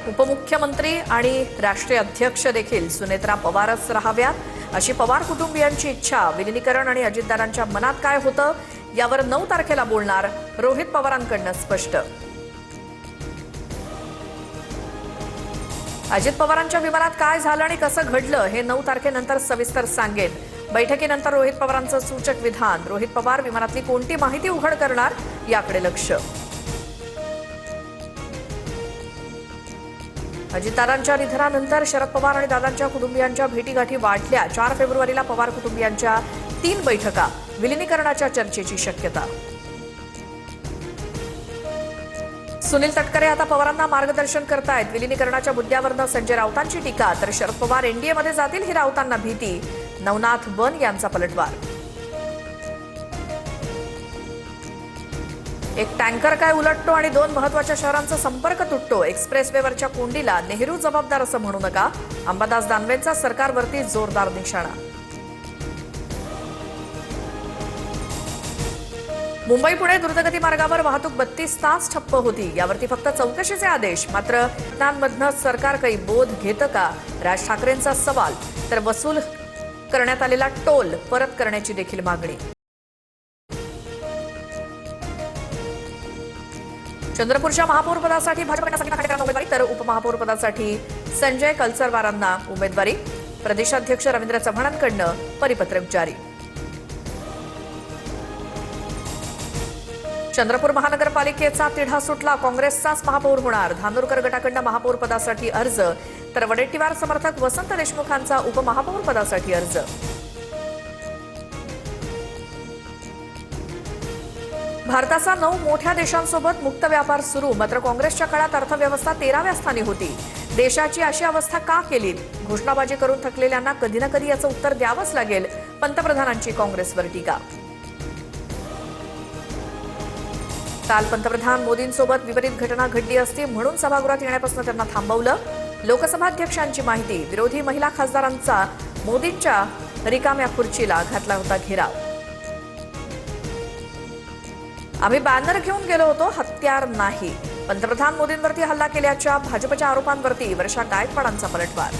उपमुख्यमंत्री आणि राष्ट्रीय अध्यक्ष देखील सुनेत्रा पवारच राहाव्यात अशी पवार कुटुंबियांची इच्छा। विलीनीकरण आणि अजितदारांच्या मनात काय होतं यावर 9 तारखेला बोलणार, रोहित पवारांकडून स्पष्ट। अजित पवारांच्या विमानात काय झालं आणि कसं घडलं हे 9 तारखेनंतर सविस्तर सांगेन। बैठकीनंतर रोहित पवारांचं सूचक विधान। रोहित पवार विमानातली कोणती माहिती उघड करणार याकडे लक्ष। अजितदारांच्या निधनानंतर शरद पवार आणि दादांच्या कुटुंबियांच्या भेटीगाठी वाढल्या। 4 फेब्रुवारीला पवार कुटुंबियांच्या 3 बैठका, विलीनीकरणाच्या चर्चेची शक्यता। सुनील तटकरे आता पवारांना मार्गदर्शन करतायत। विलीनीकरणाच्या मुद्द्यावरनं संजय राऊतांची टीका, तर शरद पवार एनडीएमध्ये जातील ही राऊतांना भीती। नवनाथ बन यांचा पलटवार। एक टँकर काय उलटतो आणि 2 महत्त्वाच्या शहरांचा संपर्क तुटतो। एक्सप्रेसवेवरच्या कोंडीला नेहरू जबाबदार असं म्हणू नका, अंबादास दानवेंचा सरकारवरती जोरदार निशाणा। मुंबई पुणे द्रुतगती मार्गावर वाहतूक 32 तास ठप्प होती। यावरती फक्त चौकशीचे आदेश। मात्र घटनांमधनं सरकार काही बोध घेतं का, राज ठाकरेंचा सवाल। तर वसूल करण्यात आलेला टोल परत करण्याची देखील मागणी। चंद्रपूरच्या महापौरपदासाठी भाजपकडून संगीता खांडेकरांना उमेदवारी, तर उपमहापौरपदासाठी संजय कलसरवारांना उमेदवारी। प्रदेशाध्यक्ष रवींद्र चव्हाणांकडून परिपत्रक जारी। चंद्रपूर महानगरपालिकेचा तिढा सुटला, काँग्रेसचाच महापौर होणार। धानोरकर गटाकडून महापौरपदासाठी अर्ज, तर वडेट्टीवार समर्थक वसंत देशमुखांचा उपमहापौरपदासाठी अर्ज। भारताचा 9 मोठ्या देशांसोबत मुक्त व्यापार सुरू। मात्र काँग्रेसच्या काळात अर्थव्यवस्था 13व्या स्थानी होती। देशाची अशी अवस्था का केली? घोषणाबाजी करून थकलेल्यांना कधी ना कधी याचं उत्तर द्यावंच लागेल, पंतप्रधानांची काँग्रेसवर टीका। काल पंतप्रधान मोदींसोबत विपरीत घटना घडली असती म्हणून सभागृहात येण्यापासून त्यांना थांबवलं। लोकसभाध्यक्षांची माहिती, विरोधी महिला खासदारांचा मोदींच्या रिकाम्या खुर्चीला घातला होता घेराव। आम्ही बॅनर घेऊन गेलो होतो, हत्यार नाही। पंतप्रधान मोदींवरती हल्ला केल्याच्या भाजपच्या आरोपांवरती वर्षा गायकवाडांचा पलटवार।